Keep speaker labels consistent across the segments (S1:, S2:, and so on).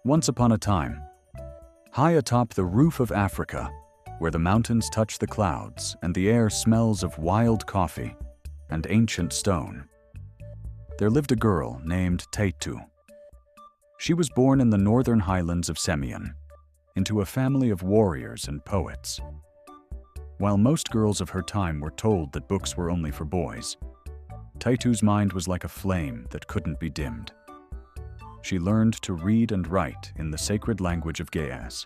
S1: Once upon a time, high atop the roof of Africa, where the mountains touch the clouds and the air smells of wild coffee and ancient stone, there lived a girl named Taytu. She was born in the northern highlands of Semien, into a family of warriors and poets. While most girls of her time were told that books were only for boys, Taytu's mind was like a flame that couldn't be dimmed. She learned to read and write in the sacred language of Ge'ez,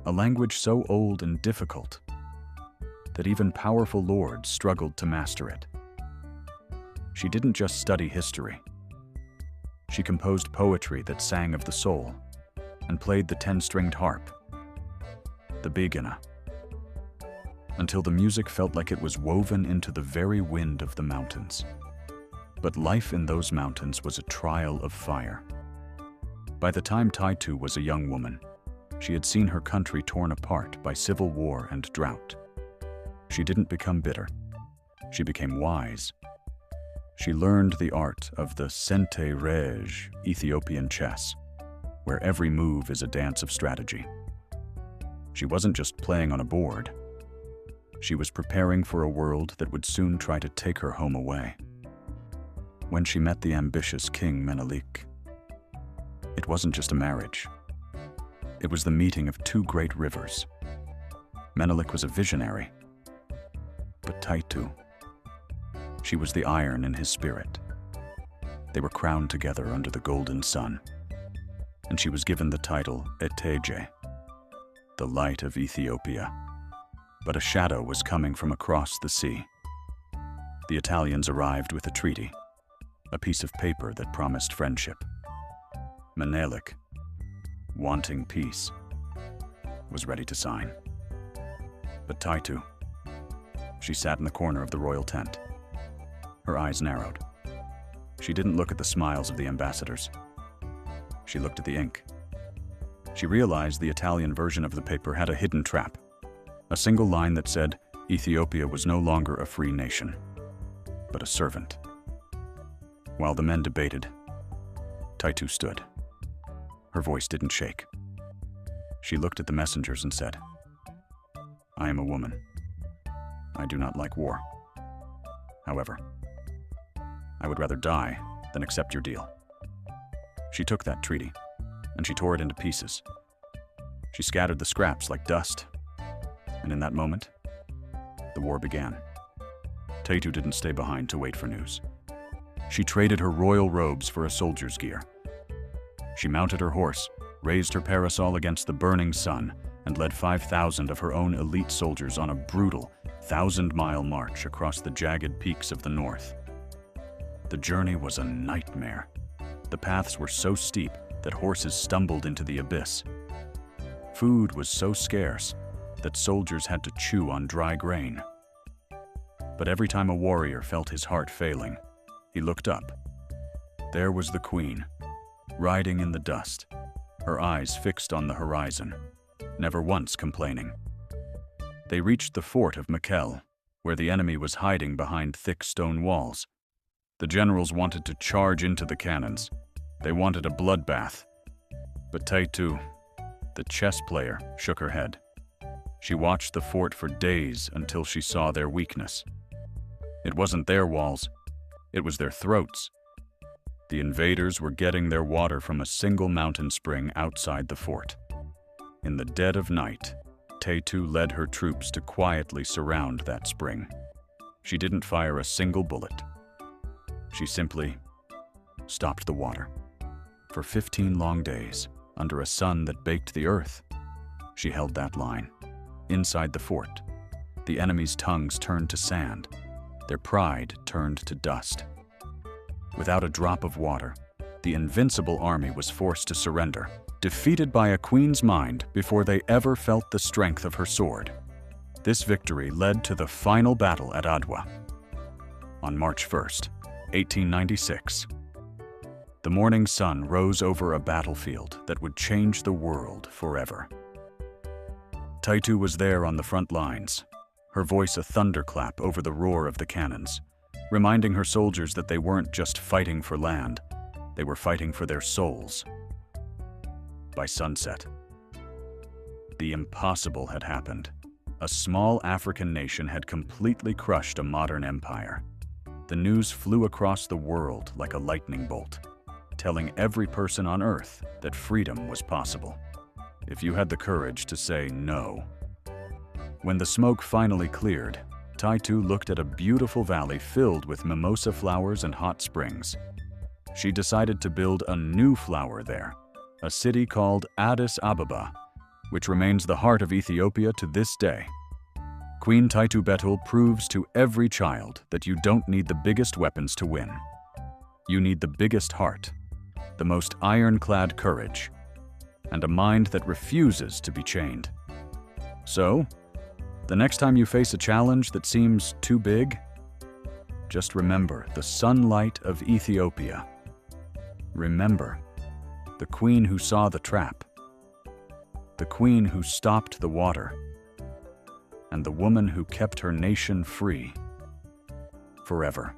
S1: a language so old and difficult that even powerful lords struggled to master it. She didn't just study history. She composed poetry that sang of the soul and played the 10-stringed harp, the begana, until the music felt like it was woven into the very wind of the mountains. But life in those mountains was a trial of fire. By the time Taytu was a young woman, she had seen her country torn apart by civil war and drought. She didn't become bitter. She became wise. She learned the art of the Sente Rej, Ethiopian chess, where every move is a dance of strategy. She wasn't just playing on a board. She was preparing for a world that would soon try to take her home away. When she met the ambitious King Menelik, it wasn't just a marriage. It was the meeting of two great rivers. Menelik was a visionary, but Taytu, she was the iron in his spirit. They were crowned together under the golden sun, and she was given the title Eteje, the light of Ethiopia. But a shadow was coming from across the sea. The Italians arrived with a treaty, a piece of paper that promised friendship. Menelik, wanting peace, was ready to sign. But Taytu, she sat in the corner of the royal tent. Her eyes narrowed. She didn't look at the smiles of the ambassadors. She looked at the ink. She realized the Italian version of the paper had a hidden trap, a single line that said Ethiopia was no longer a free nation, but a servant. While the men debated, Taytu stood. Her voice didn't shake. She looked at the messengers and said, "I am a woman. I do not like war. However, I would rather die than accept your deal." She took that treaty, and she tore it into pieces. She scattered the scraps like dust, and in that moment, the war began. Taytu didn't stay behind to wait for news. She traded her royal robes for a soldier's gear. She mounted her horse, raised her parasol against the burning sun, and led 5,000 of her own elite soldiers on a brutal 1,000-mile march across the jagged peaks of the north. The journey was a nightmare. The paths were so steep that horses stumbled into the abyss. Food was so scarce that soldiers had to chew on dry grain. But every time a warrior felt his heart failing, he looked up. There was the queen, riding in the dust, her eyes fixed on the horizon, never once complaining. They reached the fort of Mekelle, where the enemy was hiding behind thick stone walls. The generals wanted to charge into the cannons. They wanted a bloodbath. But Taytu, the chess player, shook her head. She watched the fort for days until she saw their weakness. It wasn't their walls, it was their throats. The invaders were getting their water from a single mountain spring outside the fort. In the dead of night, Taytu led her troops to quietly surround that spring. She didn't fire a single bullet. She simply stopped the water. For 15 long days, under a sun that baked the earth, she held that line. Inside the fort, the enemy's tongues turned to sand. Their pride turned to dust. Without a drop of water, the invincible army was forced to surrender, defeated by a queen's mind before they ever felt the strength of her sword. This victory led to the final battle at Adwa. On March 1st, 1896, the morning sun rose over a battlefield that would change the world forever. Taytu was there on the front lines, her voice a thunderclap over the roar of the cannons, reminding her soldiers that they weren't just fighting for land, they were fighting for their souls. by sunset. The impossible had happened. A small African nation had completely crushed a modern empire. The news flew across the world like a lightning bolt, telling every person on Earth that freedom was possible, if you had the courage to say no. When the smoke finally cleared, Taytu looked at a beautiful valley filled with mimosa flowers and hot springs. She decided to build a new flower there, a city called Addis Ababa, which remains the heart of Ethiopia to this day. Queen Taytu Betul proves to every child that you don't need the biggest weapons to win. You need the biggest heart, the most ironclad courage, and a mind that refuses to be chained. So, the next time you face a challenge that seems too big, just remember the sunlight of Ethiopia. Remember the queen who saw the trap, the queen who stopped the water, and the woman who kept her nation free forever.